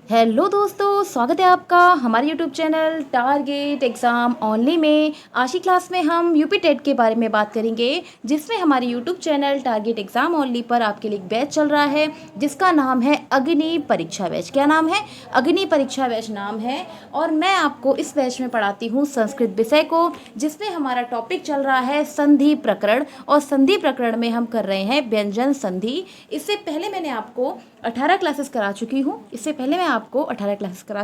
Hello दोस्तों, स्वागत है आपका हमारे YouTube channel target exam only में। आज की क्लास में हम यूपी टेट के बारे में बात करेंगे, जिसमें हमारे YouTube channel target exam only पर आपके लिए एक बैच चल रहा है जिसका नाम है अग्नि परीक्षा बैच। क्या नाम है? अग्नि परीक्षा बैच नाम है। और मैं आपको इस बैच में पढ़ाती हूँ संस्कृत विषय को, जिसमें हमारा टॉपिक चल रहा है संधि प्रकरण। और संधि प्रकरण में हम कर रहे हैं व्यंजन संधि। इससे पहले मैंने आपको 18 क्लासेस करा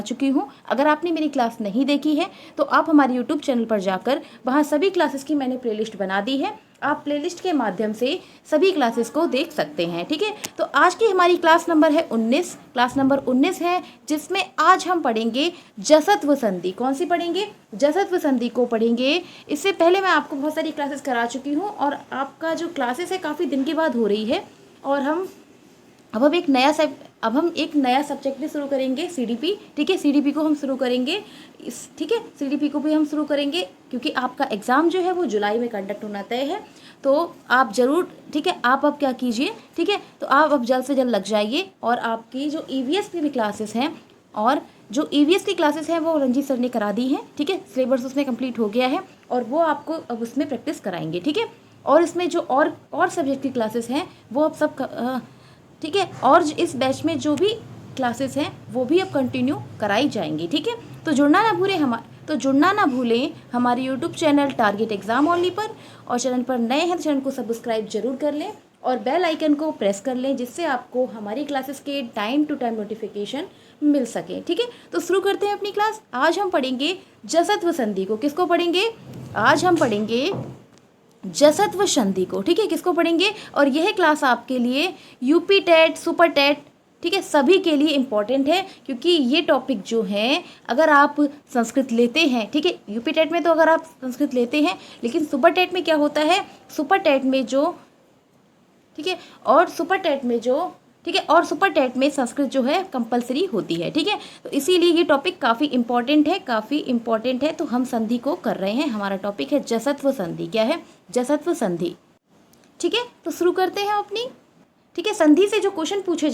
चुकी हूँ। अगर आपने मेरी क्लास नहीं देखी है तो आप हमारे यूट्यूब चैनल पर जाकर वहाँ सभी क्लासेस की मैंने प्लेलिस्ट बना दी है। आप प्लेलिस्ट के माध्यम से सभी क्लासेस को देख सकते हैं। ठीक है, तो आज की हमारी क्लास नंबर है 19। क्लास नंबर 19 है, जिसमें आज हम पढ़ेंगे जसत्व संधि। कौन सी पढ़ेंगे? जसत्व संधि को पढ़ेंगे। इससे पहले मैं आपको बहुत सारी क्लासेस करा चुकी हूँ और आपका जो क्लासेस है काफ़ी दिन के बाद हो रही है। और अब हम एक नया सब्जेक्ट भी शुरू करेंगे, सीडीपी। ठीक है, सीडीपी को हम शुरू करेंगे ठीक है, सीडीपी को भी हम शुरू करेंगे, क्योंकि आपका एग्ज़ाम जो है वो जुलाई में कंडक्ट होना तय है। तो आप ज़रूर, ठीक है, आप अब क्या कीजिए, ठीक है, तो आप अब जल्द से जल्द लग जाइए। और आपकी जो ईवीएस की भी क्लासेस हैं, और जो ईवीएस की क्लासेस हैं वो रंजीत सर ने करा दी हैं। ठीक है, सिलेबस उसमें कंप्लीट हो गया है और वो आपको अब उसमें प्रैक्टिस कराएंगे। ठीक है, और इसमें जो और सब्जेक्ट की क्लासेस हैं वो अब सब ठीक है, और इस बैच में जो भी क्लासेस हैं वो भी अब कंटिन्यू कराई जाएंगी। ठीक है, तो जुड़ना ना भूलें हमारे YouTube channel target exam only पर। और चैनल पर नए हैं तो चैनल को सब्सक्राइब जरूर कर लें और बेल आइकन को प्रेस कर लें, जिससे आपको हमारी क्लासेस के टाइम टू टाइम नोटिफिकेशन मिल सके। ठीक है, तो शुरू करते हैं अपनी क्लास। आज हम पढ़ेंगे जसत्व संधि को। किसको पढ़ेंगे? आज हम पढ़ेंगे जसत्व संधि को। ठीक है, किसको पढ़ेंगे? और यह क्लास आपके लिए यूपी टेट, सुपर टेट, ठीक है, सभी के लिए इम्पॉर्टेंट है, क्योंकि ये टॉपिक जो है अगर आप संस्कृत लेते हैं, ठीक है, यूपी टेट में तो अगर आप संस्कृत लेते हैं, लेकिन सुपर टेट में क्या होता है, सुपर टेट में जो, ठीक है, और सुपर टेट में जो, ठीक है, और सुपर टेट में संस्कृत जो है कंपलसरी होती है। ठीक है, तो इसीलिए ये टॉपिक काफ़ी इंपॉर्टेंट है। तो हम संधि को कर रहे हैं। हमारा टॉपिक है जसत्व संधि। क्या है? जसत्व संधि। ठीक है, तो शुरू करते हैं अपनी। ठीक है, संधि से जो क्वेश्चन पूछे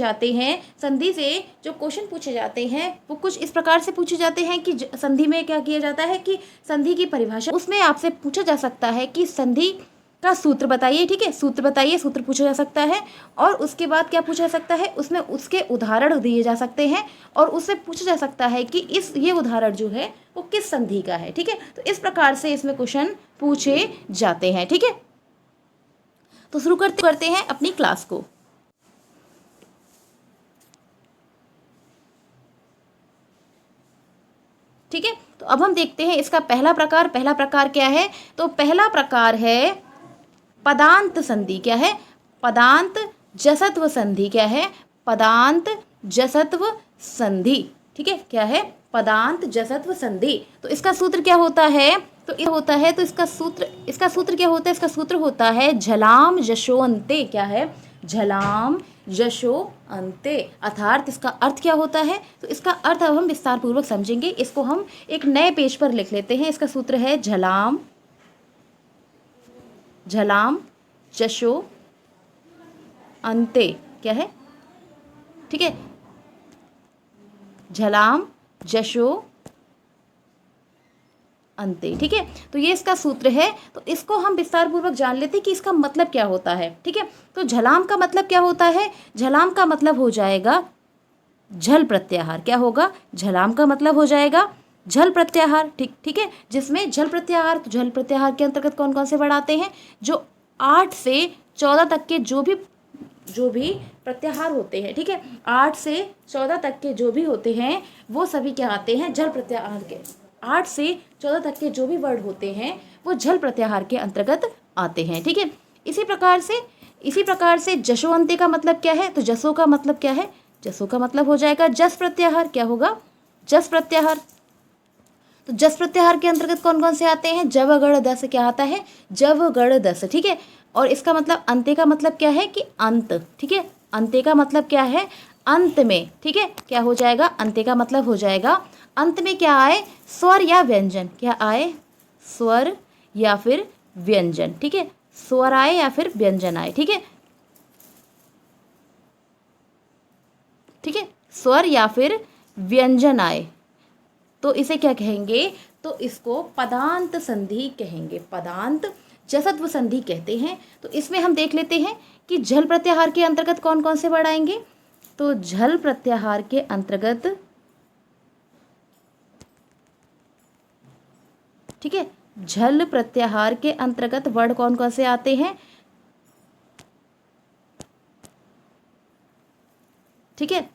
जाते हैं वो कुछ इस प्रकार से पूछे जाते हैं कि संधि में क्या किया जाता है कि संधि की परिभाषा, उसमें आपसे पूछा जा सकता है कि संधि का सूत्र बताइए। ठीक है, सूत्र बताइए, सूत्र पूछा जा सकता है। और उसके बाद क्या पूछा जा सकता है, उसमें उसके उदाहरण दिए जा सकते हैं और उससे पूछा जा सकता है कि ये उदाहरण जो है वो किस संधि का है। ठीक है, तो इस प्रकार से इसमें क्वेश्चन पूछे जाते हैं। ठीक है, तो शुरू करते हैं अपनी क्लास को। ठीक है, तो अब हम देखते हैं इसका पहला प्रकार क्या है। तो पहला प्रकार है पदांत संधि। क्या है? पदांत जसत्व संधि। क्या है? पदांत जसत्व संधि। ठीक है, क्या है? पदांत जसत्व संधि। तो इसका सूत्र क्या होता है? तो इसका सूत्र क्या होता है? इसका सूत्र होता है झलाम जशो अंते। क्या है? झलाम जशो अंते। अर्थात इसका अर्थ क्या होता है? तो इसका अर्थ अब हम विस्तार पूर्वक समझेंगे। इसको हम एक नए पेज पर लिख लेते हैं। इसका सूत्र है झलाम जशो अंते। क्या है? ठीक है, झलाम जशो अंते। ठीक है, तो ये इसका सूत्र है। तो इसको हम विस्तार पूर्वक जान लेते हैं कि इसका मतलब क्या होता है। ठीक है, तो झलाम का मतलब क्या होता है? झलाम का मतलब हो जाएगा झल प्रत्याहार। क्या होगा? झलाम का मतलब हो जाएगा झल प्रत्याहार। ठीक है, जिसमें झल प्रत्याहार, तो झल प्रत्याहार के अंतर्गत कौन कौन से वर्ड आते हैं? जो 8 से 14 तक के जो भी प्रत्याहार होते हैं, ठीक है, 8 से 14 तक के जो भी होते हैं वो सभी क्या आते हैं? झल प्रत्याहार के। 8 से 14 तक के जो भी वर्ड होते हैं वो झल प्रत्याहार के अंतर्गत आते हैं। ठीक है, इसी प्रकार से जशोअंते का मतलब क्या है? तो जसो का मतलब क्या है? जसो का मतलब हो जाएगा जस प्रत्याहार। क्या होगा? जस प्रत्याहार। तो जस प्रत्याहार के अंतर्गत कौन कौन से आते हैं? जव गण दस। क्या आता है? जव गण दस। ठीक है, और इसका मतलब अंत्य का मतलब क्या है? कि अंत। ठीक है, अंत्य का मतलब क्या है? अंत में। ठीक है, क्या हो जाएगा? अंत्य का मतलब हो जाएगा अंत में क्या आए? स्वर या व्यंजन। क्या आए? स्वर या फिर व्यंजन। ठीक है, स्वर आए या फिर व्यंजन आए। ठीक है, ठीक है, स्वर या फिर व्यंजन आए तो इसे क्या कहेंगे, तो इसको पदांत संधि कहेंगे, पदांत जसत्व संधि कहते हैं। तो इसमें हम देख लेते हैं कि झल प्रत्याहार के अंतर्गत कौन कौन से वर्ड आएंगे। तो झल प्रत्याहार के अंतर्गत, ठीक है, झल प्रत्याहार के अंतर्गत वर्ड कौन कौन से आते हैं, ठीक है।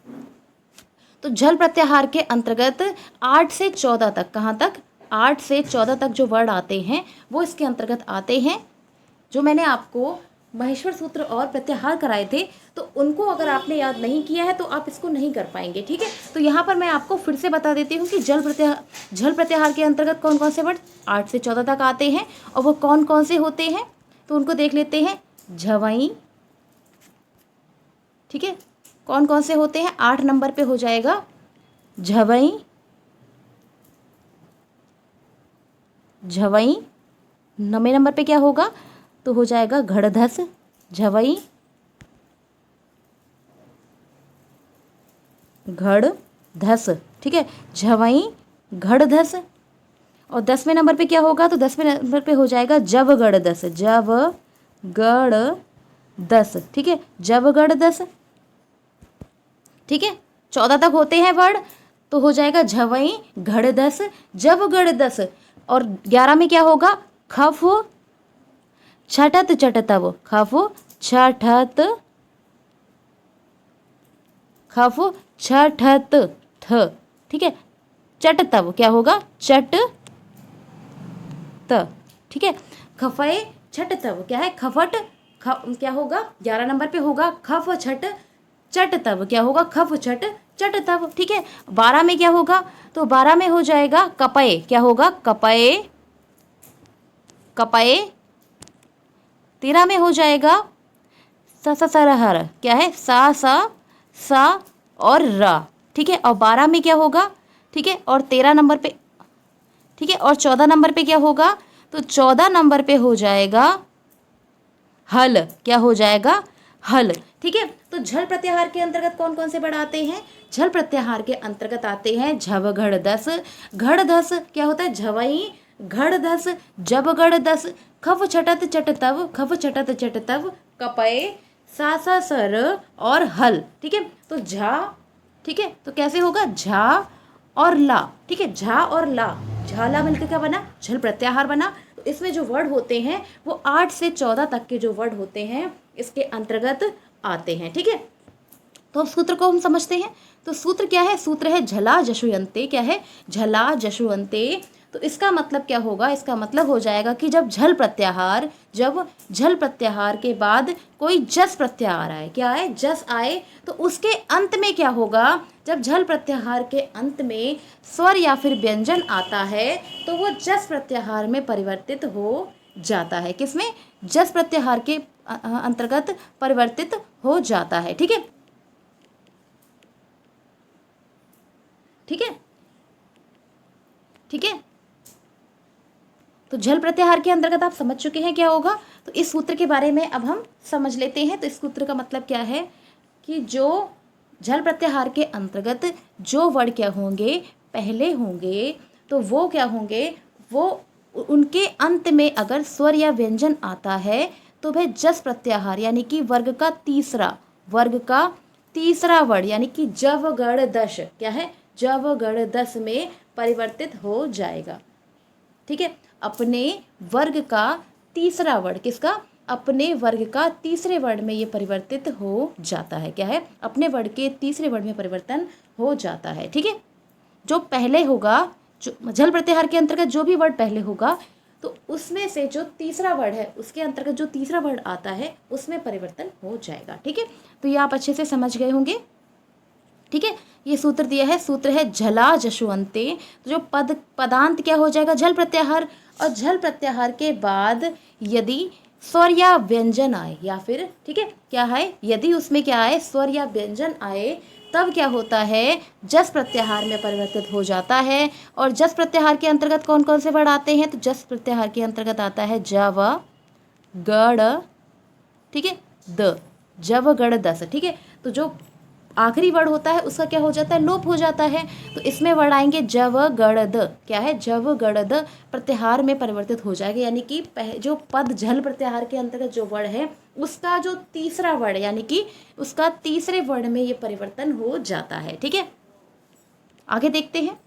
तो झल प्रत्याहार के अंतर्गत 8 से 14 तक, कहाँ तक, 8 से 14 तक जो वर्ड आते हैं वो इसके अंतर्गत आते हैं। जो मैंने आपको महेश्वर सूत्र और प्रत्याहार कराए थे, तो उनको अगर आपने याद नहीं किया है तो आप इसको नहीं कर पाएंगे, ठीक है। तो यहाँ पर मैं आपको फिर से बता देती हूँ कि झल प्रत्याहार के अंतर्गत कौन कौन से वर्ड 8 से 14 तक आते हैं और वो कौन कौन से होते हैं, तो उनको देख लेते हैं। झवई, ठीक है, कौन कौन से होते हैं, 8 नंबर पे हो जाएगा झवई, झवई। 9वें नंबर पे क्या होगा, तो हो जाएगा घड़धस, झवई, घड़धस, ठीक है, झवई घड़धस। और 10वें नंबर पे क्या होगा, तो 10वें नंबर पे हो जाएगा जवगड़दस, जवगड़दस, ठीक है, जवगड़दस, ठीक है। 14 तक होते हैं वर्ड, तो हो जाएगा झवई घड़दस जवगड़दस। और 11 में क्या होगा, खफ छठत चटतव, खफ छठत, खफ छठत थ, ठीक है, चटतव क्या होगा, चट त, ठीक है। खफे छटतव क्या है, खफट, क्या होगा, 11 नंबर पे होगा खफ छट चटतव, क्या होगा, खफ छट चटतव, ठीक है। 12 में क्या होगा, तो 12 में हो जाएगा कपये, क्या होगा, कपये, कपये। 13 में हो जाएगा सरहर, क्या है, सा और रा, ठीक है। और 12 में क्या होगा, ठीक है, और 13 नंबर पे, ठीक है, और 14 नंबर पे क्या होगा, तो 14 नंबर पे हो जाएगा हल, क्या हो जाएगा, हल, ठीक है। तो झल प्रत्याहार के अंतर्गत कौन कौन से वर्ड आते हैं, झल प्रत्याहार के अंतर्गत आते हैं झवघड़दस, घड़धस क्या होता है, झवई घड़धस, जबगड़दस, खफ छटत चटतव, खफ छटत चटतव, कपये, सा सर और हल, ठीक है। तो झा, ठीक है, तो कैसे होगा, झा और ला, ठीक है, झा और ला, झाला मिलकर क्या बना, झल प्रत्याहार बना। तो इसमें जो वर्ड होते हैं वो 8 से 14 तक के जो वर्ड होते हैं इसके अंतर्गत आते हैं, ठीक है। तो अब सूत्र को हम समझते हैं। तो सूत्र क्या है, सूत्र है झला जशुयंते, क्या है, झला जशुयंते। तो इसका मतलब क्या होगा, इसका मतलब हो जाएगा कि जब झल प्रत्याहार के बाद कोई जस प्रत्याहार आए, क्या आए, जस आए, तो उसके अंत में क्या होगा, जब झल प्रत्याहार के अंत में स्वर या फिर व्यंजन आता है तो वो जस प्रत्याहार में परिवर्तित हो जाता है, किसमें, जस प्रत्याहार के अंतर्गत परिवर्तित हो जाता है, ठीक है, ठीक है, ठीक है। तो झल प्रत्याहार के अंतर्गत आप समझ चुके हैं क्या होगा। तो इस सूत्र के बारे में अब हम समझ लेते हैं। तो इस सूत्र का मतलब क्या है कि जो झल प्रत्याहार के अंतर्गत जो वर्ड क्या होंगे, पहले होंगे, तो वो क्या होंगे, वो उनके अंत में अगर स्वर या व्यंजन आता है तो वह जस प्रत्याहार यानी कि वर्ग का तीसरा वर्ड यानी कि जवगड़दश, क्या है, जवगड़दश में परिवर्तित हो जाएगा, ठीक है। अपने वर्ग का तीसरा वर्ड, किसका, अपने वर्ग का तीसरे वर्ड में ये परिवर्तित हो जाता है, क्या है, अपने वर्ड के तीसरे वर्ड में परिवर्तन हो जाता है, ठीक है। जो पहले होगा, जो झल प्रत्याहार के अंतर्गत जो भी वर्ड पहले होगा तो उसमें से जो तीसरा वर्ड है उसके अंतर्गत जो तीसरा वर्ड आता है उसमें परिवर्तन हो जाएगा, ठीक है। तो ये आप अच्छे से समझ गए होंगे, ठीक है। ये सूत्र दिया है, सूत्र है झला जशुअंते। तो जो पदांत क्या हो जाएगा, झल प्रत्याहार, और झल प्रत्याहार के बाद यदि स्वर या व्यंजन आए या फिर, ठीक है, क्या है, यदि उसमें क्या आए, स्वर या व्यंजन आए, तब क्या होता है, जस प्रत्याहार में परिवर्तित हो जाता है। और जस प्रत्याहार के अंतर्गत कौन कौन से वर्ड आते हैं, तो जस प्रत्याहार के अंतर्गत आता है जव गड़, ठीक है, द, जव गड़ दस, ठीक है। तो जो आखिरी वर्ड होता है उसका क्या हो जाता है, लोप हो जाता है। तो इसमें वर्ड आएंगे जव गड़ द, क्या है, जव गड़ द प्रत्याहार में परिवर्तित हो जाएगा, यानी कि जो पद झल प्रत्याहार के अंतर्गत जो वर्ड है उसका जो तीसरा वर्ड यानी कि उसका तीसरे वर्ड में ये परिवर्तन हो जाता है। ठीक है, आगे देखते हैं।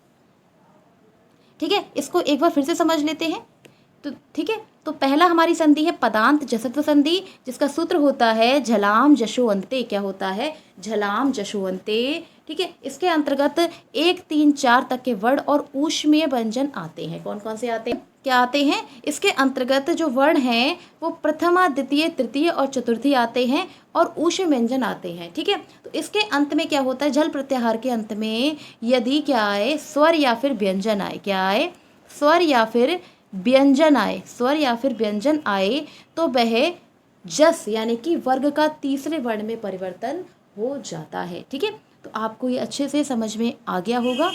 ठीक है, इसको एक बार फिर से समझ लेते हैं। तो ठीक है, तो पहला हमारी संधि है पदांत जसत्व संधि, जिसका सूत्र होता है झलाम जशोअंते, क्या होता है, झलाम जशोअंते। ठीक है, इसके अंतर्गत 1, 3, 4 तक के वर्ड और ऊष्मीय व्यंजन आते हैं। कौन कौन से आते हैं, क्या आते हैं, इसके अंतर्गत जो वर्ण हैं वो प्रथमा, द्वितीय, तृतीय और चतुर्थी आते हैं और ऊष्म व्यंजन आते हैं। ठीक है, तो इसके अंत में क्या होता है, झल प्रत्याहार के अंत में यदि क्या आए, स्वर या फिर व्यंजन आए, क्या आए, स्वर या फिर व्यंजन आए, स्वर या फिर व्यंजन आए तो वह जस यानी कि वर्ग का तीसरे वर्ण में परिवर्तन हो जाता है। ठीक है, तो आपको ये अच्छे से समझ में आ गया होगा।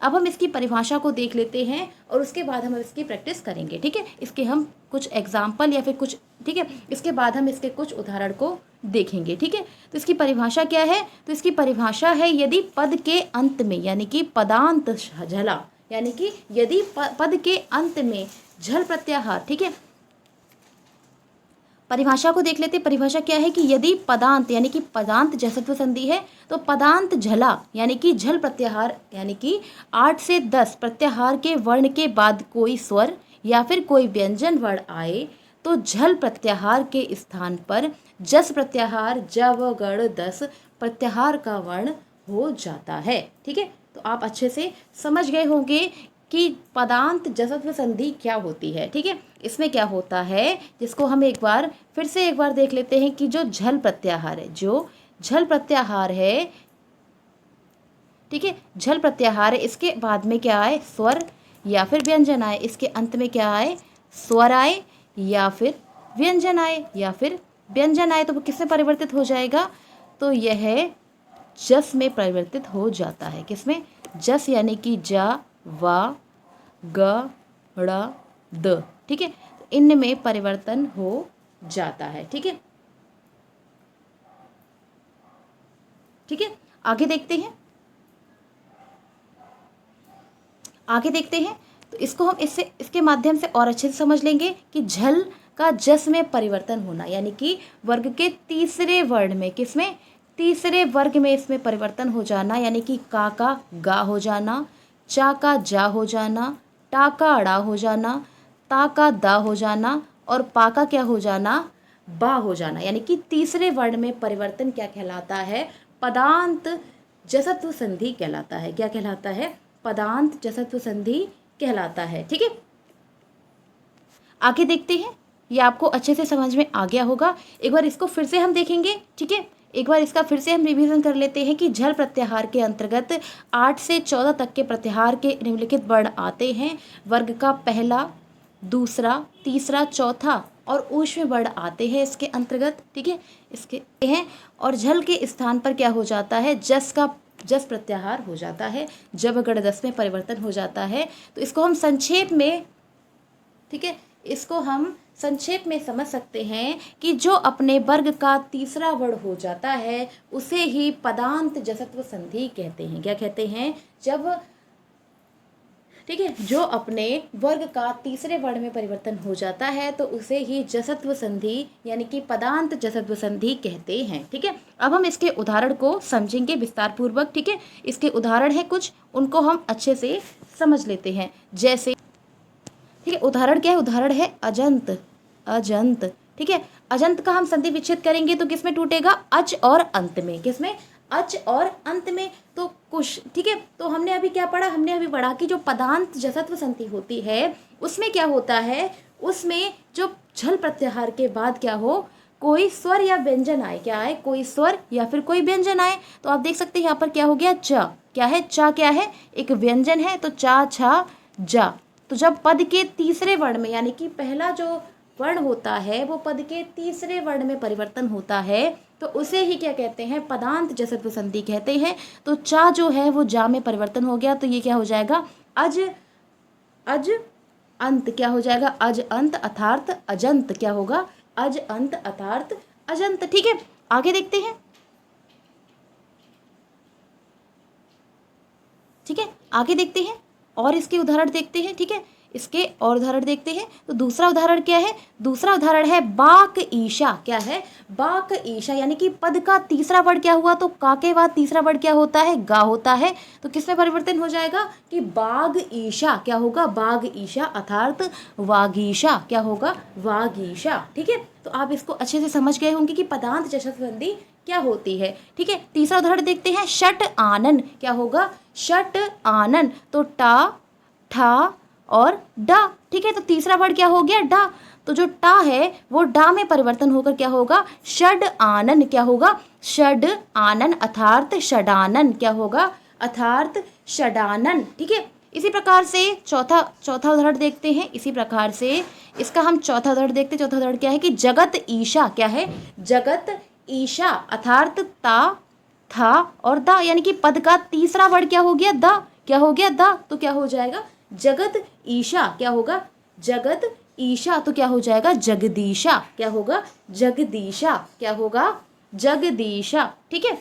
अब हम इसकी परिभाषा को देख लेते हैं और उसके बाद हम इसकी प्रैक्टिस करेंगे। ठीक है, इसके हम कुछ एग्जाम्पल या फिर कुछ, ठीक है, इसके बाद हम इसके कुछ उदाहरण को देखेंगे। ठीक है, तो इसकी परिभाषा क्या है, तो इसकी परिभाषा है यदि पद के अंत में यानी कि पदांत झला, यानी कि यदि पद के अंत में झल प्रत्याहार, ठीक है, परिभाषा को देख लेते हैं। परिभाषा क्या है कि यदि पदांत यानी कि पदांत जसत्व संधि है तो पदांत झला यानी कि झल प्रत्याहार यानी कि 8 से 10 प्रत्याहार के वर्ण के बाद कोई स्वर या फिर कोई व्यंजन वर्ण आए तो झल प्रत्याहार के स्थान पर जस प्रत्याहार जव गण 10 प्रत्याहार का वर्ण हो जाता है। ठीक है, तो आप अच्छे से समझ गए होंगे कि पदांत जसत्व संधि क्या होती है। ठीक है, इसमें क्या होता है जिसको हम फिर से एक बार देख लेते हैं कि जो झल प्रत्याहार है, जो झल प्रत्याहार है, ठीक है, झल प्रत्याहार है, इसके बाद में क्या आए, स्वर या फिर व्यंजन आए, इसके अंत में क्या आए, स्वर आए या फिर व्यंजन आए या फिर व्यंजन आए तो वो किसमें परिवर्तित हो जाएगा, तो यह जस में परिवर्तित हो जाता है। किसमें, जस यानी कि जा, वा, ग, ड़, द। ठीक है, इनमें परिवर्तन हो जाता है। ठीक है, ठीक है, आगे देखते हैं। तो इसको हम इसके माध्यम से और अच्छे से समझ लेंगे कि झल का जस में परिवर्तन होना यानी कि वर्ग के तीसरे वर्ण में, किसमें, तीसरे वर्ग में इसमें परिवर्तन हो जाना, यानी कि का गा हो जाना, चा का जा हो जाना, टा का अड़ा हो जाना, ता का दा हो जाना और पा का क्या हो जाना, बा हो जाना, यानी कि तीसरे वर्ण में परिवर्तन क्या कहलाता है, पदांत जसत्व संधि कहलाता है। क्या कहलाता है, पदांत जसत्व संधि कहलाता है। ठीक है, आगे देखते हैं। ये आपको अच्छे से समझ में आ गया होगा। एक बार इसको फिर से हम देखेंगे। ठीक है, एक बार इसका फिर से हम रिवीजन कर लेते हैं कि झल प्रत्याहार के अंतर्गत 8 से 14 तक के प्रत्याहार के निम्नलिखित वर्ण आते हैं। वर्ग का पहला, दूसरा, तीसरा, चौथा और ऊष्म वर्ण आते हैं इसके अंतर्गत। ठीक है, इसके हैं और झल के स्थान पर क्या हो जाता है, जस प्रत्याहार हो जाता है, जब गण 10 में परिवर्तन हो जाता है। तो इसको हम संक्षेप में, ठीक है, इसको हम संक्षेप में समझ सकते हैं कि जो अपने वर्ग का तीसरा वर्ण हो जाता है उसे ही पदांत जसत्व संधि कहते हैं। क्या कहते हैं, जब, ठीक है, जो अपने वर्ग का तीसरे वर्ण में परिवर्तन हो जाता है तो उसे ही जसत्व संधि यानी कि पदांत जसत्व संधि कहते हैं। ठीक है, अब हम इसके उदाहरण को समझेंगे विस्तार पूर्वक। ठीक है, इसके उदाहरण है कुछ, उनको हम अच्छे से समझ लेते हैं। जैसे, ठीक है, उदाहरण क्या है, उदाहरण है अजंत, अजंत। ठीक है, अजंत का हम संधि विच्छेद करेंगे तो किसमें टूटेगा, अच और अंत में। किसमें, अच और अंत में। तो कुछ, ठीक है, तो हमने अभी क्या पढ़ा, हमने अभी पढ़ा कि जो पदांत जसत्व संधि होती है उसमें क्या होता है, उसमें जो झल प्रत्याहार के बाद क्या हो, कोई स्वर या व्यंजन आए, क्या आए, कोई स्वर या फिर कोई व्यंजन आए। तो आप देख सकते हैं यहाँ पर क्या हो गया, चा, क्या है, चा क्या है, एक व्यंजन है, तो चा, छा, जा। तो जब पद के तीसरे वर्ण में यानी कि पहला जो वर्ण होता है वो पद के तीसरे वर्ण में परिवर्तन होता है तो उसे ही क्या कहते हैं, पदांत जसत्व संधि कहते हैं। तो चा जो है वो जा में परिवर्तन हो गया तो ये क्या हो जाएगा, अज अंत। क्या हो जाएगा, अज अंत अर्थात अजंत। क्या होगा, अज अंत अर्थात अजंत। ठीक है, आगे देखते हैं। ठीक है, आगे देखते हैं और इसके उदाहरण देखते हैं। ठीक है, इसके और उदाहरण देखते हैं। तो दूसरा उदाहरण क्या है? दूसरा उदाहरण है बाक ईशा। क्या है? बाक ईशा, यानी कि पद का तीसरा वर्ड क्या हुआ? तो का के बाद तीसरा वर्ड क्या होता है? गा होता है। तो किस में परिवर्तन हो जाएगा कि बाग ईशा क्या होगा? बाग ईशा अर्थात वागीशा। क्या होगा? वागीशा। ठीक है, तो आप इसको अच्छे से समझ गए होंगे कि पदांत जश्न संधि क्या होती है। ठीक है, तीसरा उदाहरण देखते हैं। षट आनन। क्या होगा? षट आनन। तो टा, ठा और डा। ठीक है, तो तीसरा वर्ड क्या हो गया? डा। तो जो टा है वो डा में परिवर्तन होकर क्या होगा? षड आनन। क्या होगा? षड आनन अर्थात षडानन। क्या होगा? अर्थात षडानन। ठीक है, इसी प्रकार से चौथा उदाहरण देखते हैं। इसी प्रकार से इसका हम चौथा उदाहरण देखते हैं। चौथा उदाहरण क्या है कि जगत ईशा। क्या है? जगत ईशा अर्थात ता, था और दा, यानी कि पद का तीसरा वर्ड क्या हो गया? दा। क्या हो गया? दा। तो क्या हो जाएगा? जगत ईशा। क्या होगा? जगत ईशा। तो क्या हो जाएगा? जगदीशा। क्या होगा? जगदीशा। क्या होगा? जगदीशा। ठीक है,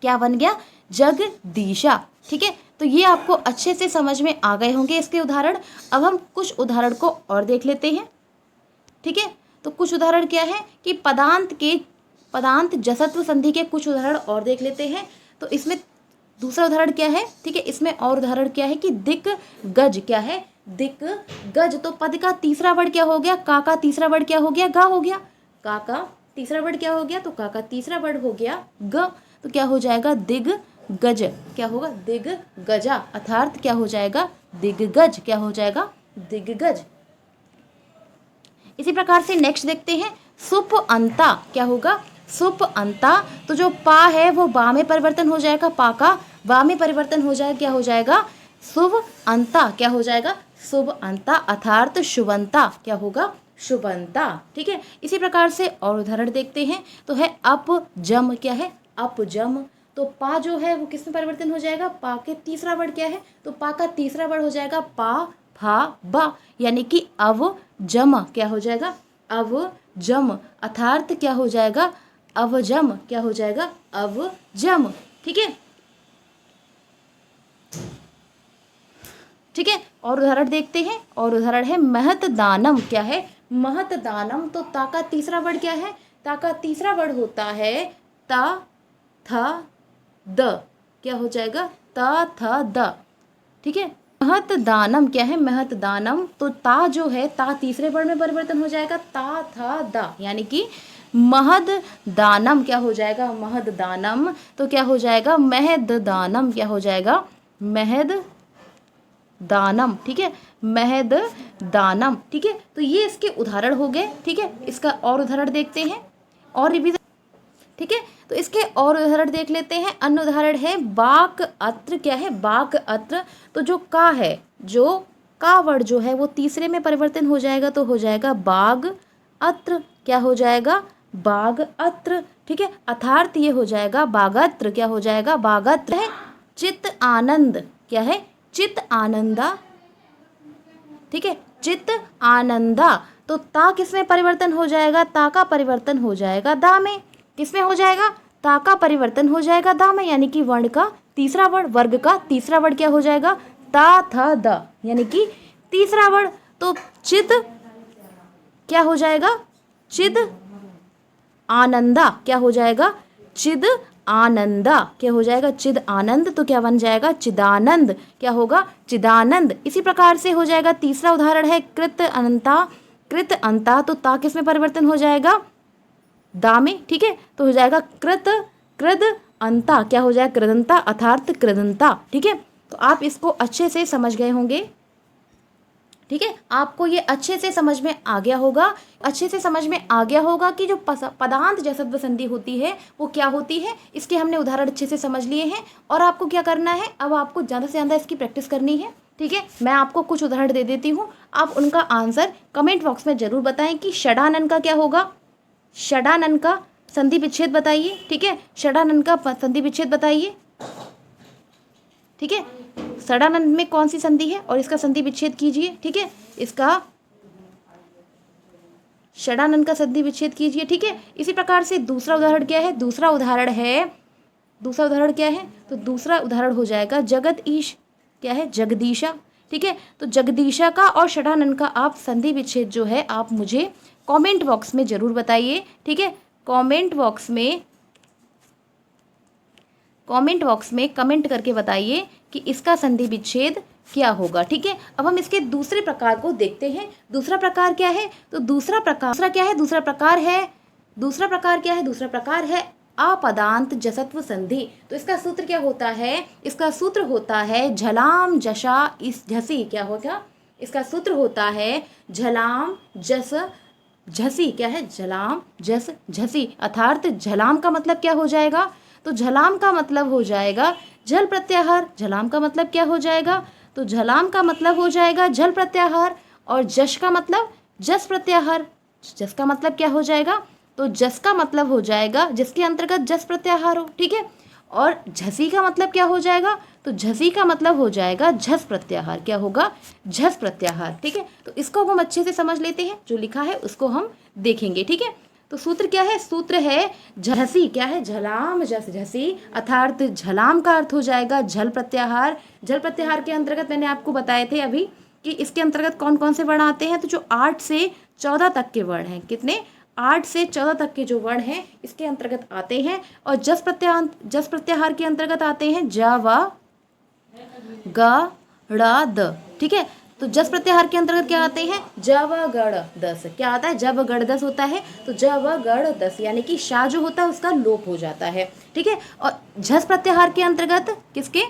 क्या बन गया? जगदीशा। ठीक है, तो ये आपको अच्छे से समझ में आ गए होंगे इसके उदाहरण। अब हम कुछ उदाहरण को और देख लेते हैं। ठीक है, तो कुछ उदाहरण क्या है कि पदांत जसत्व संधि के कुछ उदाहरण और देख लेते हैं। तो इसमें दूसरा उदाहरण क्या है? ठीक है, इसमें और उदाहरण क्या है कि दिक गज। क्या है? दिक गज। तो पद का तीसरा वर्ड क्या हो गया? का तीसरा वर्ड क्या हो गया? गा हो गया। का तीसरा वर्ड क्या हो गया? तो का तीसरा वर्ड हो गया ग। तो क्या हो जाएगा? दिग गज। क्या होगा? दिग गजा अर्थात क्या हो जाएगा? दिग्गज। क्या हो जाएगा? दिग्गज। इसी प्रकार से नेक्स्ट देखते हैं सुप अंता। क्या होगा? सुप अंता। तो जो पा है वो बा में परिवर्तन हो जाएगा। पा का बा में परिवर्तन हो जाएगा। क्या हो जाएगा? शुभ अंता। क्या हो जाएगा? शुभ अंता अर्थात शुभंता। क्या होगा? शुभंता। ठीक है, इसी प्रकार से और उदाहरण देखते हैं। तो है अपजम। क्या है? अपजम। तो पा जो है वो किस में परिवर्तन हो जाएगा? पा के तीसरा वर्ड क्या है? तो पा का तीसरा वर्ड हो जाएगा पा, फा, बा, यानी कि अवजम। क्या हो जाएगा? अवजम अर्थात क्या हो जाएगा? अवजम। क्या हो जाएगा? अवजम। ठीक है, ठीक है, और उदाहरण देखते हैं। और उदाहरण है महत दानम। क्या है? महत दानम। तो ता का तीसरा वर्ड क्या है? ता का तीसरा वर्ड होता है ता, था, द। क्या हो जाएगा? ता, था, द। ठीक है, महत दानम। क्या है? महत दानम। तो ता जो है ता तीसरे वर्ड में परिवर्तन हो जाएगा। ता, था, दा, यानी कि महद दानम। क्या हो जाएगा? महद दानम। तो क्या हो जाएगा? महद दानम। क्या हो जाएगा? महद दानम। ठीक है, महद दानम। ठीक है, तो ये इसके उदाहरण हो गए। ठीक है, इसका और उदाहरण देखते हैं और रिवीजन। ठीक है, तो इसके और उदाहरण देख लेते हैं। अन्य उदाहरण है बाक अत्र। क्या है? बाक अत्र। तो जो का है, जो का वर्ड जो है वो तीसरे में परिवर्तन हो जाएगा। तो हो जाएगा बाग अत्र। क्या हो जाएगा? बाग अत्र। ठीक है, अर्थात ये हो जाएगा बागत्र। क्या हो जाएगा? बागत्र है। चित्त आनंद। क्या है? चित्त आनंदा। ठीक है, चित्त आनंदा। तो ता किस में परिवर्तन हो जाएगा? ता का परिवर्तन हो जाएगा दा में। किस में हो जाएगा? ता का परिवर्तन हो जाएगा दा में, यानी कि वर्ण का तीसरा वर्ड, वर्ग का तीसरा वर्ड क्या हो जाएगा? ता, था, द, यानी कि तीसरा वर्ड। तो चिद क्या हो जाएगा? चिद आनंदा। क्या हो जाएगा? चिद आनंदा। क्या हो जाएगा? चिद आनंद। तो क्या बन जाएगा? चिदानंद। क्या होगा? चिदानंद। इसी प्रकार से हो जाएगा। तीसरा उदाहरण है कृत अनंता। कृत अंता। तो ता किस में परिवर्तन हो जाएगा? दा में। ठीक है, तो हो जाएगा कृत, कृद अंता। क्या हो जाएगा? कृदंता अर्थात कृदंता। ठीक है, तो आप इसको अच्छे से समझ गए होंगे। ठीक है, आपको ये अच्छे से समझ में आ गया होगा। अच्छे से समझ में आ गया होगा कि जो पदांत जसत्व संधि होती है वो क्या होती है। इसके हमने उदाहरण अच्छे से समझ लिए हैं। और आपको क्या करना है? अब आपको ज़्यादा से ज़्यादा इसकी प्रैक्टिस करनी है। ठीक है, मैं आपको कुछ उदाहरण दे देती हूँ, आप उनका आंसर कमेंट बॉक्स में ज़रूर बताएं कि षडानन का क्या होगा। षडानन का संधि विच्छेद बताइए। ठीक है, षडानन का संधि विच्छेद बताइए। ठीक है, षडानन में कौन सी संधि है और इसका संधि विच्छेद कीजिए। ठीक है, इसका षडानन का संधि विच्छेद कीजिए। ठीक है, इसी प्रकार से दूसरा उदाहरण क्या है? दूसरा उदाहरण है दूसरा उदाहरण क्या है, तो दूसरा उदाहरण हो जाएगा जगत ईश, क्या है, जगदीशा। ठीक है, तो जगदीशा का और षडानंद का आप संधि विच्छेद जो है आप मुझे कमेंट बॉक्स में ज़रूर बताइए। ठीक है, कमेंट बॉक्स में कमेंट करके बताइए कि इसका संधि विच्छेद क्या होगा। ठीक है, अब हम इसके दूसरे प्रकार को देखते हैं। दूसरा प्रकार क्या है, तो दूसरा प्रकार क्या है, अपदांत जसत्व संधि। तो इसका सूत्र क्या होता है, इसका सूत्र होता है झलाम जशा इस झसी, क्या होगा, इसका सूत्र होता है झलाम जस झसी, क्या है, झलाम जस झसी। अर्थात झलाम का मतलब क्या हो जाएगा, तो झलाम का मतलब हो जाएगा झल प्रत्याहार। झलाम का मतलब क्या हो जाएगा, तो झलाम का मतलब हो जाएगा झल प्रत्याहार। और जश का मतलब जस प्रत्याहार। जस का मतलब क्या हो जाएगा, तो जस का मतलब हो जाएगा जिसके अंतर्गत जस प्रत्याहार हो। ठीक है, और झसी का मतलब क्या हो जाएगा, तो झसी का मतलब हो जाएगा झस प्रत्याहार। क्या होगा, झस प्रत्याहार। ठीक है, तो इसको हम अच्छे से समझ लेते हैं, जो लिखा है उसको हम देखेंगे। ठीक है, तो सूत्र क्या है, सूत्र है झसी, क्या है, झलाम जस झसी। अर्थात झलाम का अर्थ हो जाएगा झल प्रत्याहार। झल प्रत्याहार के अंतर्गत मैंने आपको बताए थे अभी कि इसके अंतर्गत कौन कौन से वर्ण आते हैं, तो जो 8 से 14 तक के वर्ण हैं, कितने, 8 से 14 तक के जो वर्ण हैं इसके अंतर्गत आते हैं। और जस प्रत्याहार के अंतर्गत आते हैं ज व ग ड़ द। ठीक है, तो जस प्रत्याहार के अंतर्गत क्या आते हैं, ज व गण दस। क्या आता है, जब गण दस होता है, तो ज व गण दस यानी कि शाह जो होता है उसका लोप हो जाता है। ठीक है, और झस प्रत्याहार के अंतर्गत किसके,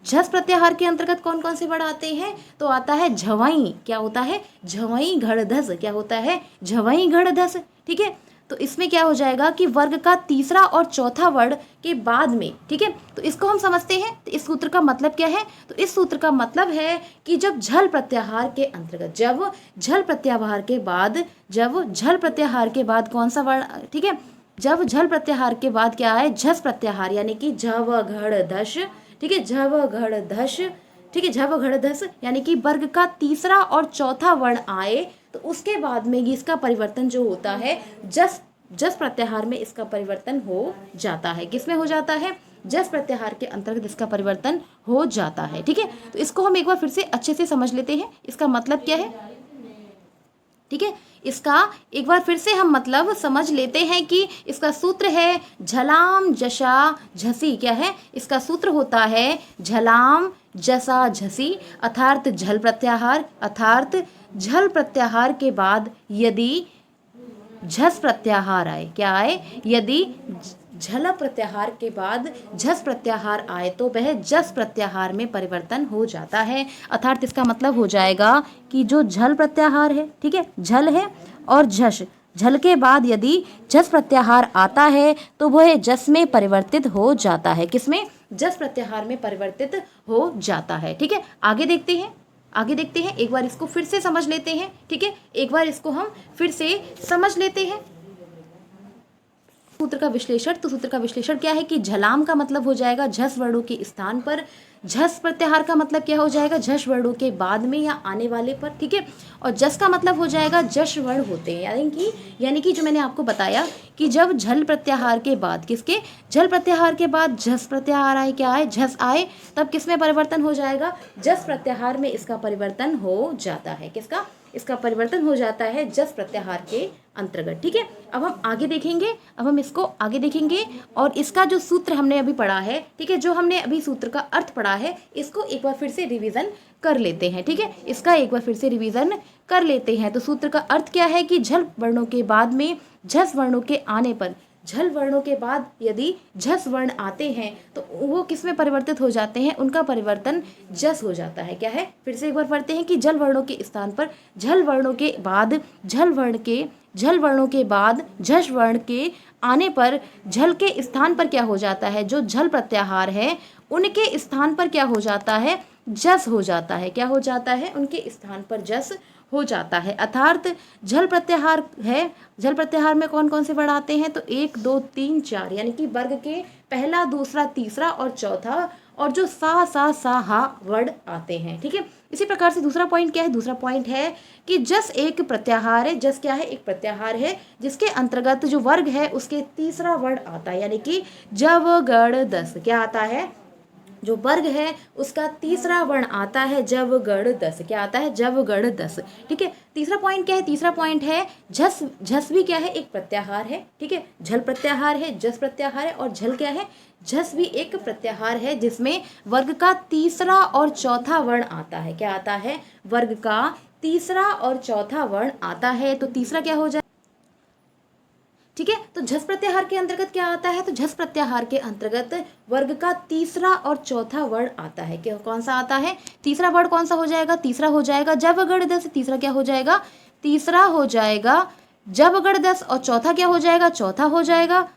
झस प्रत्याहार के अंतर्गत कौन कौन से वर्ण आते हैं, तो आता है झवई, क्या होता है, झवई घड़धस। क्या होता है, झवई घड़धस। ठीक है, तो इसमें क्या हो जाएगा कि वर्ग का तीसरा और चौथा वर्ण के बाद में। ठीक है, तो इसको हम समझते हैं। तो इस सूत्र का मतलब क्या है, तो इस सूत्र का मतलब है कि जब झल प्रत्याहार के अंतर्गत, जब झल प्रत्याहार के बाद कौन सा वर्ण, ठीक है, जब झल प्रत्याहार के बाद क्या है, झस प्रत्याहार यानी कि झव घड़ धश। ठीक है, झव घड़ धश। ठीक है, झव घड़ धस यानी कि वर्ग का तीसरा और चौथा वर्ण आए तो उसके बाद में ये इसका परिवर्तन जो होता है जस प्रत्याहार में इसका परिवर्तन हो जाता है। किसमें हो जाता है, जस प्रत्याहार के अंतर्गत इसका परिवर्तन हो जाता है। ठीक है, तो इसको हम एक बार फिर से अच्छे से समझ लेते हैं, इसका मतलब क्या है। ठीक है, इसका एक बार फिर से हम मतलब समझ लेते हैं कि इसका सूत्र है झलाम जशा झसी। क्या है, इसका सूत्र होता है झलाम जसा झसी। अर्थात झल प्रत्याहार, अर्थात झल प्रत्याहार के बाद यदि झस प्रत्याहार आए, क्या आए, यदि झल प्रत्याहार के बाद झस प्रत्याहार आए तो वह जस प्रत्याहार में परिवर्तन हो जाता है। अर्थात इसका मतलब हो जाएगा कि जो झल प्रत्याहार है, ठीक है, झल है और झस, झल के बाद यदि जस प्रत्याहार आता है तो वह जस में परिवर्तित हो जाता है। किसमें, जस प्रत्याहार में परिवर्तित हो जाता है। ठीक है, आगे देखते हैं, एक बार इसको फिर से समझ लेते हैं। ठीक है, एक बार इसको हम फिर से समझ लेते हैं सूत्र का विश्लेषण। तो सूत्र का विश्लेषण क्या है कि झलाम का मतलब हो जाएगा झस वर्णों के स्थान पर, झस प्रत्याहार का मतलब क्या हो जाएगा, झस वर्णों के बाद में या आने वाले पर। ठीक है, और जस का मतलब हो जाएगा जश वर्ण होते हैं, यानी कि जो मैंने आपको बताया कि जब झल प्रत्याहार के बाद, किसके, झल प्रत्याहार के बाद झस प्रत्याहार आए, क्या आए, झस आए, तब किसमें परिवर्तन हो जाएगा, जस प्रत्याहार में इसका परिवर्तन हो जाता है। किसका, इसका परिवर्तन हो जाता है जस प्रत्याहार के अंतर्गत। ठीक है, अब हम आगे देखेंगे, और इसका जो सूत्र हमने अभी पढ़ा है, ठीक है, जो हमने अभी सूत्र का अर्थ पढ़ा है, इसको एक बार फिर से रिवीजन कर लेते हैं। ठीक है, इसका एक बार फिर से रिवीजन कर लेते हैं। तो सूत्र का अर्थ क्या है कि झल वर्णों के बाद में झस वर्णों के आने पर, झल वर्णों के बाद यदि झस वर्ण आते हैं तो वो किस में परिवर्तित हो जाते हैं, उनका परिवर्तन जस हो जाता है। क्या है, फिर से एक बार पढ़ते हैं कि झल वर्णों के स्थान पर झल वर्णों के बाद झल वर्णों के बाद झस वर्ण के आने पर झल के स्थान पर क्या हो जाता है, जो झल प्रत्याहार है उनके स्थान पर क्या हो जाता है, जस हो जाता है। क्या हो जाता है, उनके स्थान पर जस हो जाता है। अर्थात झल प्रत्याहार है, झल प्रत्याहार में कौन कौन से वर्ण आते हैं, तो 1 2 3 4 यानी कि वर्ग के पहला, दूसरा, तीसरा और चौथा, और जो सा हा वर्ड आते हैं। ठीक है, इसी प्रकार से दूसरा पॉइंट क्या है, दूसरा पॉइंट है कि जस एक प्रत्याहार है। जस क्या है, एक प्रत्याहार है जिसके अंतर्गत जो वर्ग है उसके तीसरा वर्ड आता है, यानी कि जब गण दस क्या आता है, जो वर्ग है उसका तीसरा वर्ण आता है जब गण दस। क्या आता है, जब गण दस। ठीक है, तीसरा पॉइंट क्या है, तीसरा पॉइंट है झस। झस भी क्या है, एक प्रत्याहार है। ठीक है, झल प्रत्याहार है, जस प्रत्याहार है, और झल क्या है, झस भी एक प्रत्याहार है जिसमें वर्ग का तीसरा और चौथा वर्ण आता है। क्या आता है, वर्ग का तीसरा और चौथा वर्ण आता है। तो तीसरा क्या हो जाए, ठीक है। तो झस प्रत्याहार के अंतर्गत क्या आता है, तो झस प्रत्याहार के अंतर्गत वर्ग का तीसरा और चौथा वर्ण आता है। क्या, कौन सा आता है, तीसरा वर्ण कौन सा हो जाएगा, तीसरा हो जाएगा जब गण दस। तीसरा क्या हो जाएगा, तीसरा हो जाएगा जब गण दस, और चौथा क्या हो जाएगा, चौथा हो जाएगा,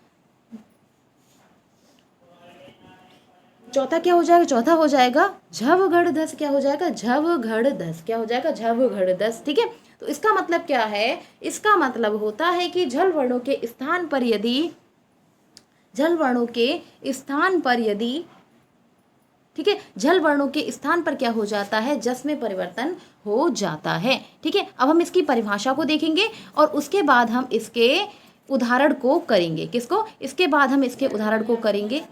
चौथा क्या हो जाएगा, चौथा हो जाएगा झव गण दस। क्या हो जाएगा, झव घड़ दस। क्या हो जाएगा, झव घड़ दस। ठीक है, तो इसका मतलब क्या है, इसका मतलब होता है कि झल वर्णों के स्थान पर यदि, झल वर्णों के स्थान पर यदि, ठीक है, झल वर्णों के स्थान पर क्या हो जाता है, जस में परिवर्तन हो जाता है। ठीक है, अब हम इसकी परिभाषा को देखेंगे और उसके बाद हम इसके उदाहरण को करेंगे। किसको, इसके बाद हम इसके उदाहरण को करेंगे।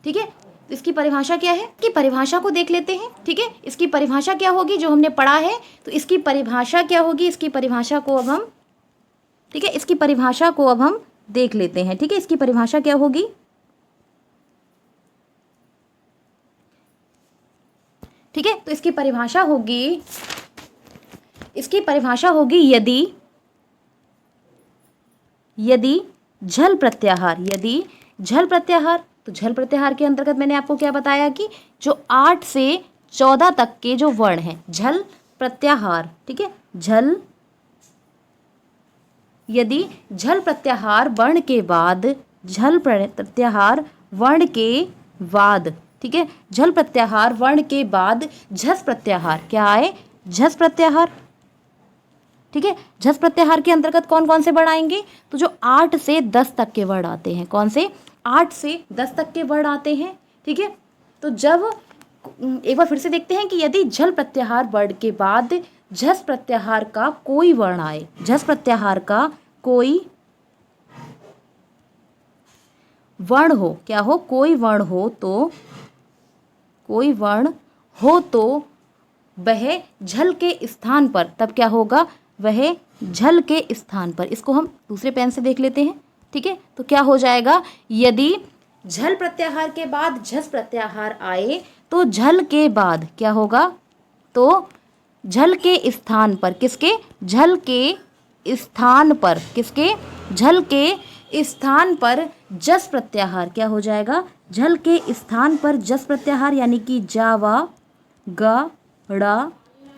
ठीक है, तो इसकी परिभाषा क्या है, कि परिभाषा को देख लेते हैं। ठीक है, इसकी परिभाषा क्या होगी, जो हमने पढ़ा है, तो इसकी परिभाषा क्या होगी, इसकी परिभाषा को अब हम, ठीक है, इसकी परिभाषा को अब हम देख लेते हैं। ठीक है, इसकी परिभाषा क्या होगी, ठीक है, तो इसकी परिभाषा होगी, इसकी परिभाषा होगी यदि, यदि झल प्रत्याहार, यदि झल प्रत्याहार, तो झल प्रत्याहार के अंतर्गत मैंने आपको क्या बताया कि जो 8 से 14 तक के जो वर्ण हैं, झल प्रत्याहार। ठीक है, झल, यदि झल प्रत्याहार वर्ण के बाद, झल प्रत्याहार वर्ण के बाद, ठीक है, झल प्रत्याहार वर्ण के बाद झस प्रत्याहार क्या आए, झस प्रत्याहार। ठीक है, झस प्रत्याहार के अंतर्गत कौन कौन से वर्ण आएंगे, तो जो 8 से 10 तक के वर्ण आते हैं। कौन से, 8 से 10 तक के वर्ण आते हैं। ठीक है, तो जब, एक बार फिर से देखते हैं कि यदि झल प्रत्याहार वर्ण के बाद झस प्रत्याहार का कोई वर्ण आए, झस प्रत्याहार का कोई वर्ण हो, क्या हो, कोई वर्ण हो, तो कोई वर्ण हो तो वह झल के स्थान पर, तब क्या होगा, वह झल के स्थान पर, इसको हम दूसरे पेन से देख लेते हैं। ठीक है, तो क्या हो जाएगा, यदि झल प्रत्याहार के बाद झस प्रत्याहार आए तो झल के बाद क्या होगा, तो झल के स्थान पर, किसके, झल के स्थान पर, किसके, झल के स्थान पर जस प्रत्याहार क्या हो जाएगा, झल के स्थान पर जस प्रत्याहार, यानी कि जावा गा ड़ा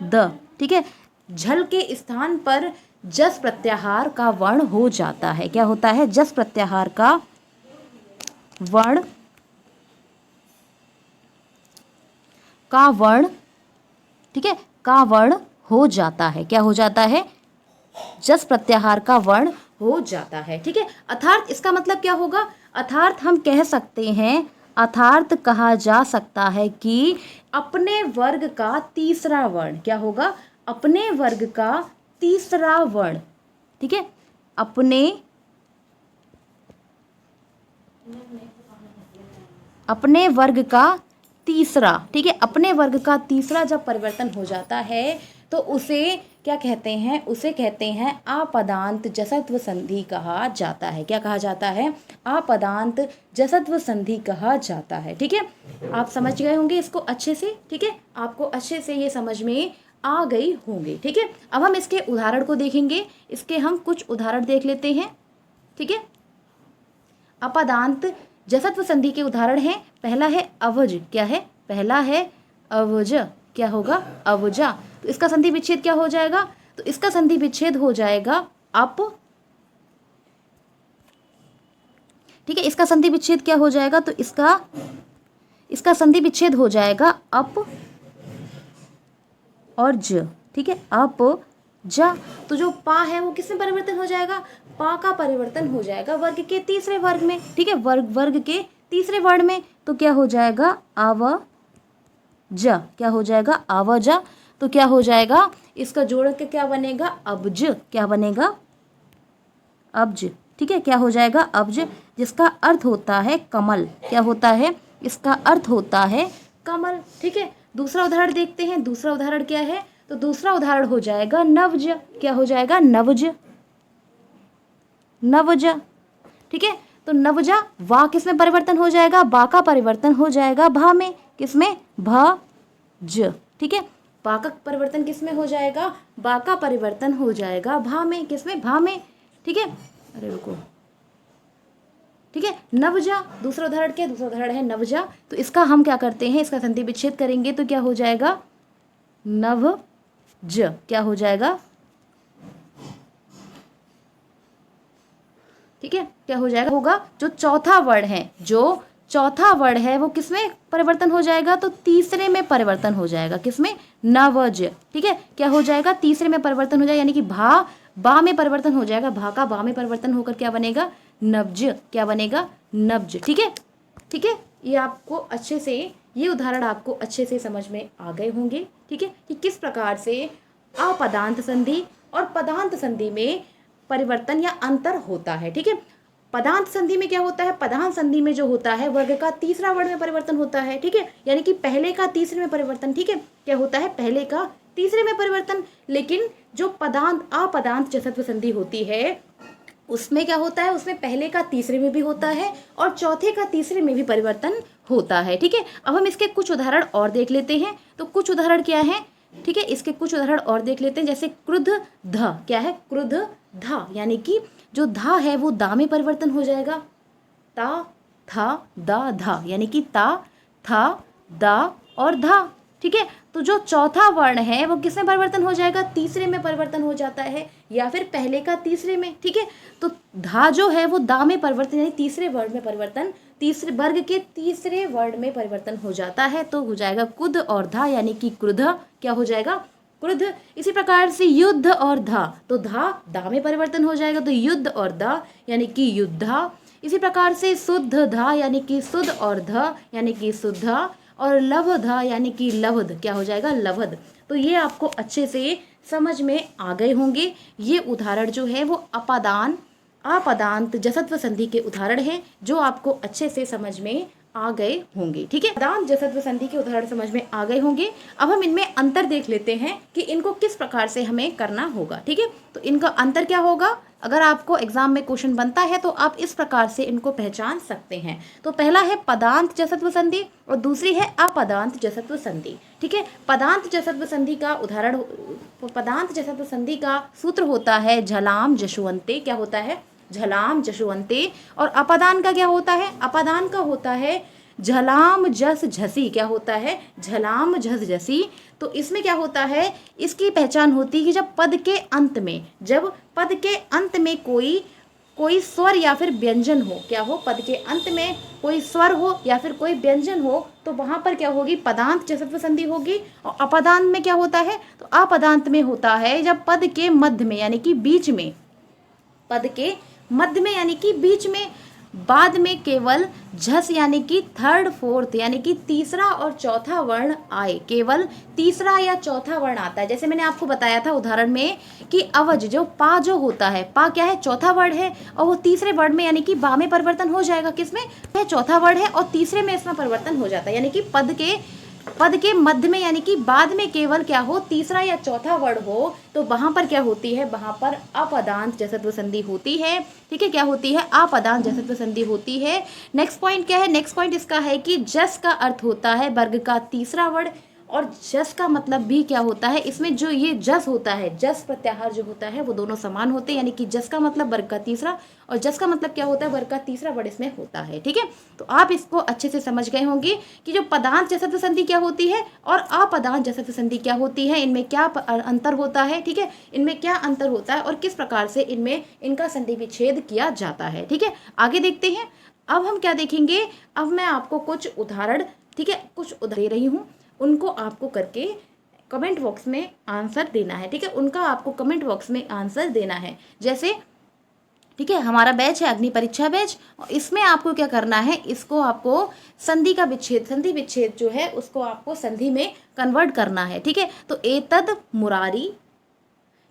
द। ठीक है, झल के स्थान पर जस प्रत्याहार का वर्ण हो जाता है। क्या होता है, जस प्रत्याहार का वर्ण, का वर्ण, ठीक है, का वर्ण हो जाता है। क्या हो जाता है, जस प्रत्याहार का वर्ण हो जाता है। ठीक है, अर्थात इसका मतलब क्या होगा, अर्थात हम कह सकते हैं, अर्थात कहा जा सकता है कि अपने वर्ग का तीसरा वर्ण क्या होगा, अपने वर्ग का तीसरा वर्ण। ठीक है, अपने वर्ग का तीसरा, ठीक है, अपने वर्ग का तीसरा जब परिवर्तन हो जाता है तो उसे क्या कहते हैं, उसे कहते हैं आपदांत जसत्व संधि कहा जाता है। क्या कहा जाता है, आपदांत जसत्व संधि कहा जाता है। ठीक है, आप समझ गए होंगे इसको अच्छे से। ठीक है, आपको अच्छे से ये समझ में आ गई होंगे। ठीक है, अब हम इसके उदाहरण को देखेंगे, इसके हम कुछ उदाहरण देख लेते हैं। ठीक है, अपदांत जसत्व संधि के उदाहरण हैं, पहला है अवज, क्या है, पहला है अवज, क्या होगा, अवजा। तो इसका संधि विच्छेद क्या हो जाएगा, तो इसका संधि विच्छेद हो जाएगा अप। ठीक है, इसका संधि विच्छेद क्या हो जाएगा, तो इसका संधि विच्छेद हो जाएगा अप और ज। ठीक है, अप जा, तो जो पा है वो किस में परिवर्तन हो जाएगा, पा का परिवर्तन हो जाएगा वर्ग के तीसरे वर्ग में। ठीक है, वर्ग के तीसरे वर्ड में तो क्या हो जाएगा आवज, क्या हो जाएगा आवज। तो क्या हो जाएगा इसका जोड़ के क्या बनेगा अब्ज, क्या बनेगा अब्ज, ठीक है, क्या हो जाएगा अब्ज, जिसका अर्थ होता है कमल, क्या होता है इसका अर्थ होता है कमल, ठीक है। दूसरा उदाहरण देखते हैं, दूसरा उदाहरण क्या है, तो दूसरा उदाहरण हो जाएगा नवज, क्या हो जाएगा नवज, नवज, ठीक है। तो नवजा वा किस में परिवर्तन हो जाएगा, बा का परिवर्तन हो जाएगा भा में, किसमें ज, ठीक है। बा का परिवर्तन किस में हो जाएगा, बा का परिवर्तन हो जाएगा भा में, किसमें भा में, ठीक है। अरे रुको, ठीक है। नवजा दूसरा उदाहरण क्या है, दूसरा उदाहरण है नवजा। तो इसका हम क्या करते हैं, इसका संधि विच्छेद करेंगे तो क्या हो जाएगा नवज, क्या हो जाएगा, ठीक है, क्या हो जाएगा होगा जो चौथा वर्ड है, जो चौथा वर्ड है वो किसमें परिवर्तन हो जाएगा, तो तीसरे में परिवर्तन हो जाएगा, किसमें नवज, ठीक है। क्या हो जाएगा तीसरे में परिवर्तन हो जाएगा, यानी कि भा बा में परिवर्तन हो जाएगा, भा का बा में परिवर्तन होकर क्या बनेगा नब्ज, क्या बनेगा नब्ज, ठीक है, ठीक है। ये आपको अच्छे से, ये उदाहरण आपको अच्छे से समझ में आ गए होंगे, ठीक है, कि किस प्रकार से अपदांत संधि और पदांत संधि में परिवर्तन या अंतर होता है, ठीक है। पदांत संधि में क्या होता है, पदांत संधि में जो होता है वर्ग का तीसरा वर्ण में परिवर्तन होता है, ठीक है, यानी कि पहले का तीसरे में परिवर्तन, ठीक है, क्या होता है पहले का तीसरे में परिवर्तन। लेकिन जो पदांत अपदांत जसत्व संधि होती है उसमें क्या होता है, उसमें पहले का तीसरे में भी होता है और चौथे का तीसरे में भी परिवर्तन होता है, ठीक है। अब हम इसके कुछ उदाहरण और देख लेते हैं। तो कुछ उदाहरण क्या है, ठीक है, इसके कुछ उदाहरण और देख लेते हैं। जैसे क्रुद्ध ध, क्या है क्रुद्ध धा, यानी कि जो धा है वो दा में परिवर्तन हो जाएगा, ता था दा धा, यानी कि ता था दा और धा, ठीक है। तो जो चौथा वर्ण है वो किस में परिवर्तन हो जाएगा, तीसरे में परिवर्तन हो जाता है या फिर पहले का तीसरे में, ठीक है। तो धा जो है वो दा में परिवर्तन, यानी तीसरे वर्ण में परिवर्तन, तीसरे वर्ग के तीसरे वर्ण में परिवर्तन हो जाता है, तो हो जाएगा कुद और धा, यानी कि क्रुद्ध, क्या हो जाएगा क्रुद्ध। इसी प्रकार से युद्ध और धा, तो धा दा में परिवर्तन हो जाएगा, तो युद्ध और दा यानी कि युद्धा। इसी प्रकार से शुद्ध धा यानी कि शुद्ध और ध यानी कि शुद्धा, और लवध यानी कि लवध, क्या हो जाएगा लवध। तो ये आपको अच्छे से समझ में आ गए होंगे। ये उदाहरण जो है वो अपदांत जसत्व संधि के उदाहरण हैं जो आपको अच्छे से समझ में आ गए होंगे, ठीक है। अपदांत जसत्व संधि के उदाहरण समझ में आ गए होंगे। अब हम इनमें अंतर देख लेते हैं कि इनको किस प्रकार से हमें करना होगा, ठीक है। तो इनका अंतर क्या होगा, अगर आपको एग्जाम में क्वेश्चन बनता है तो आप इस प्रकार से इनको पहचान सकते हैं। तो पहला है पदांत जसत्व संधि और दूसरी है अपदांत जसत्व संधि, ठीक है। पदांत जसत्व संधि का उदाहरण, पदांत जसत्व संधि का सूत्र होता है झलाम जशुवंते, क्या होता है झलाम जशुवंते। और अपदान का क्या होता है, अपदान का होता है झलाम जस झसी, क्या होता है झलाम झस झसी। तो इसमें क्या होता है, इसकी पहचान होती है कि जब पद के अंत में, जब पद के अंत में कोई स्वर या फिर व्यंजन हो, क्या हो पद के अंत में कोई स्वर हो या फिर कोई व्यंजन हो, तो वहां पर क्या होगी पदांत जसत्व संधि होगी। और अपदांत में क्या होता है, तो अपदांत में होता है जब पद के मध्य में यानी कि बीच में, पद के मध्य में यानी कि बीच में, बाद में केवल झस यानी कि थर्ड फोर्थ यानी कि तीसरा और चौथा वर्ण आए, केवल तीसरा या चौथा वर्ण आता है। जैसे मैंने आपको बताया था उदाहरण में कि अवज जो पा जो होता है, पा क्या है चौथा वर्ण है और वो तीसरे वर्ण में यानी कि बा में परिवर्तन हो जाएगा, किसमें है चौथा वर्ण है और तीसरे में इसमें परिवर्तन हो जाता है, यानी कि पद के मध्य में यानी कि बाद में केवल क्या हो तीसरा या चौथा वर्ण हो, तो वहां पर क्या होती है, वहां पर अपदांत जसत्व संधि होती है, ठीक है। क्या होती है अपदांत जसत्व संधि होती है। नेक्स्ट पॉइंट क्या है, नेक्स्ट पॉइंट इसका है कि जस का अर्थ होता है वर्ग का तीसरा वर्ण, और जस का मतलब भी क्या होता है, इसमें जो ये जस होता है, जस प्रत्याहार जो होता है वो दोनों समान होते हैं, यानी कि जस का मतलब वर्ग का तीसरा और जस का मतलब क्या होता है वर्ग का तीसरा वर्ण इसमें होता है, ठीक है। तो आप इसको अच्छे से समझ गए होंगे कि जो पदांत जसत्व संधि क्या होती है और अपदांत जसत्व संधि क्या होती है, इनमें क्या अंतर होता है, ठीक है, इनमें क्या अंतर होता है और किस प्रकार से इनमें इनका संधि विच्छेद किया जाता है, ठीक है। आगे देखते हैं। अब हम क्या देखेंगे, अब मैं आपको कुछ उदाहरण, ठीक है, कुछ उदाहरण दे रही हूँ, उनको आपको करके कमेंट बॉक्स में आंसर देना है, ठीक है, उनका आपको कमेंट बॉक्स में आंसर देना है। जैसे ठीक है। हमारा बैच है अग्नि परीक्षा बैच, और इसमें आपको क्या करना है, इसको आपको संधि का विच्छेद, संधि विच्छेद जो है उसको आपको संधि में कन्वर्ट करना है। ठीक है, तो एतद मुरारी,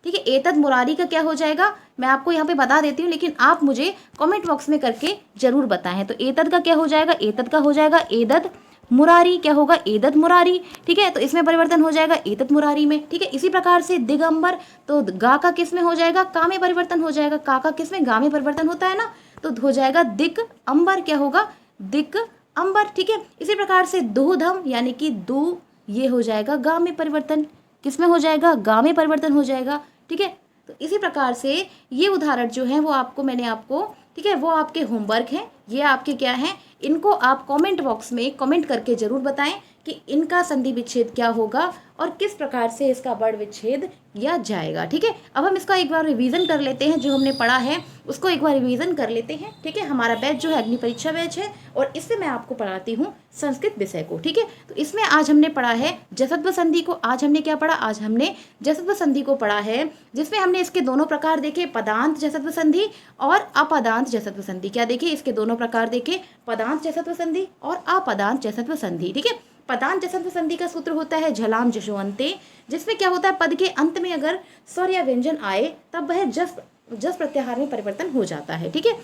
ठीक है, एतद मुरारी का क्या हो जाएगा मैं आपको यहाँ पे बता देती हूँ, लेकिन आप मुझे कमेंट बॉक्स में करके जरूर बताएं। तो एतद का क्या हो जाएगा, एतद का हो जाएगा एदद मुरारी, क्या होगा एदद मुरारी। ठीक है, तो इसमें परिवर्तन हो जाएगा एतद मुरारी में। ठीक है, इसी प्रकार से दिगंबर, तो गा का किस में हो जाएगा, का में परिवर्तन हो जाएगा, का किस में, गा में परिवर्तन होता है ना, तो हो जाएगा दिक अंबर, क्या होगा दिक अंबर। ठीक है, इसी प्रकार से दूधम यानी कि दू, ये हो जाएगा गा में परिवर्तन, किस में हो जाएगा, गा में परिवर्तन हो जाएगा। ठीक है, तो इसी प्रकार से ये उदाहरण जो है वो आपको मैंने आपको, ठीक है, वो आपके होमवर्क हैं, ये आपके क्या हैं, इनको आप कमेंट बॉक्स में कमेंट करके जरूर बताएं कि इनका संधि विच्छेद क्या होगा और किस प्रकार से इसका वर्ण विच्छेद किया जाएगा। ठीक है, अब हम इसका एक बार रिवीजन कर लेते हैं, जो हमने पढ़ा है उसको एक बार रिवीजन कर लेते हैं। ठीक है, हमारा बैच जो है अग्नि परीक्षा बैच है, और इससे मैं आपको पढ़ाती हूँ संस्कृत विषय को। ठीक है, तो इसमें आज हमने पढ़ा है जसत्व संधि को। आज हमने क्या पढ़ा, आज हमने जसत्व संधि को पढ़ा है, जिसमें हमने इसके दोनों प्रकार देखे, पदांत जसत्व संधि और अपदांत जसत्व संधि। क्या देखे, इसके दोनों प्रकार देखे, पदांत जसत्व संधि और अपदांत जसत्व संधि। ठीक है, पदांत जसत्व संधि का सूत्र होता है झलाम जशोअंते, जिसमें क्या होता है, पद के अंत में अगर स्वर या व्यंजन आए तब वह जस प्रत्याहार में परिवर्तन हो जाता है। ठीक है,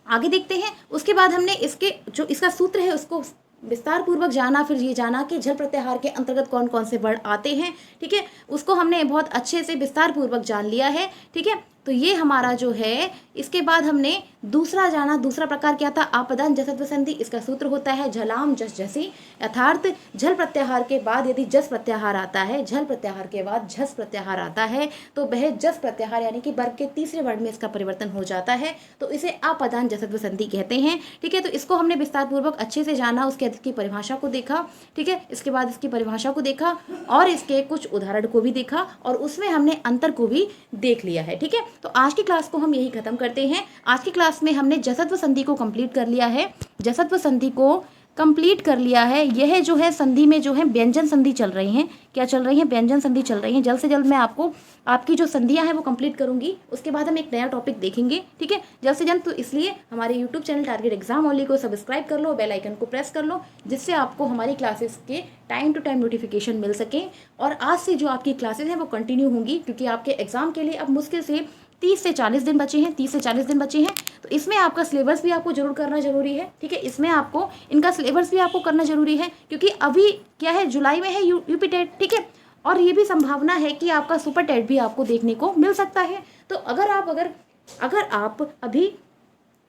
आगे देखते हैं। उसके बाद हमने इसके जो इसका सूत्र है उसको विस्तार पूर्वक जाना, फिर ये जाना कि झल प्रत्याहार के अंतर्गत कौन कौन से वर्ण आते हैं। ठीक है, उसको हमने बहुत अच्छे से विस्तार पूर्वक जान लिया है। ठीक है, तो ये हमारा जो है, इसके बाद हमने दूसरा जाना, दूसरा प्रकार क्या था, आपदान जसत्व संधि। इसका सूत्र होता है झलाम जस जसी, अर्थात झल प्रत्याहार के बाद यदि जस प्रत्याहार आता है, झल प्रत्याहार के बाद झस प्रत्याहार आता है, तो वह जस प्रत्याहार यानी कि वर्ग के तीसरे वर्ण में इसका परिवर्तन हो जाता है, तो इसे आपदान जसत्व संधि कहते हैं। ठीक है, तो इसको हमने विस्तार पूर्वक अच्छे से जाना, उसके इसकी परिभाषा को देखा। ठीक है, इसके बाद इसकी परिभाषा को देखा और इसके कुछ उदाहरण को भी देखा, और उसमें हमने अंतर को भी देख लिया है। ठीक है, तो आज की क्लास को हम यही खत्म करते हैं। आज की क्लास में हमने जसत्व संधि को कंप्लीट कर लिया है, जसत्व संधि को कंप्लीट कर लिया है। यह जो है संधि में जो है व्यंजन संधि चल रही हैं, क्या चल रही हैं, व्यंजन संधि चल रही हैं। जल्द से जल्द मैं आपको आपकी जो संधियां हैं वो कंप्लीट करूंगी, उसके बाद हम एक नया टॉपिक देखेंगे। ठीक है, जल्द से जल्द। तो इसलिए हमारे YouTube channel target exam only को सब्सक्राइब कर लो, बेल आइकन को प्रेस कर लो, जिससे आपको हमारी क्लासेस के टाइम टू टाइम नोटिफिकेशन मिल सके। और आज से जो आपकी क्लासेस हैं वो कंटिन्यू होंगी, क्योंकि आपके एग्जाम के लिए अब मुश्किल से 30 से 40 दिन बचे हैं, 30 से 40 दिन बचे हैं। तो इसमें आपका सिलेबस भी आपको जरूर करना जरूरी है। ठीक है, इसमें आपको इनका सिलेबस भी आपको करना जरूरी है, क्योंकि अभी क्या है, जुलाई में है यूपी टेट। ठीक है, और ये भी संभावना है कि आपका सुपर टेट भी आपको देखने को मिल सकता है। तो अगर आप अभी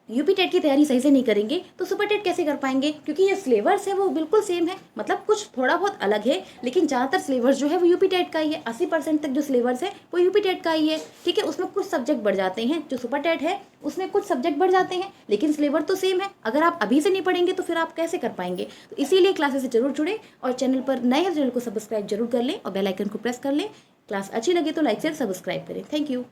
यूपी टेट की तैयारी सही से नहीं करेंगे तो सुपर टेट कैसे कर पाएंगे, क्योंकि ये सिलेबस है वो बिल्कुल सेम है, मतलब कुछ थोड़ा बहुत अलग है, लेकिन ज़्यादातर सिलेबस जो है वो यूपी टेट का ही है। 80% तक जो सिलेबस है वो यूपी टेट का ही है। ठीक है, उसमें कुछ सब्जेक्ट बढ़ जाते हैं, जो सुपर टेट है उसमें कुछ सब्जेक्ट बढ़ जाते हैं, लेकिन सिलेबस तो सेम है। अगर आप अभी से नहीं पढ़ेंगे तो फिर आप कैसे कर पाएंगे। तो इसीलिए क्लासेस से जरूर जुड़े, और चैनल पर नए हैं, चैनल को सब्सक्राइब जरूर कर लें और बेल आइकन को प्रेस कर लें। क्लास अच्छी लगे तो लाइक शेयर सब्सक्राइब करें। Thank you.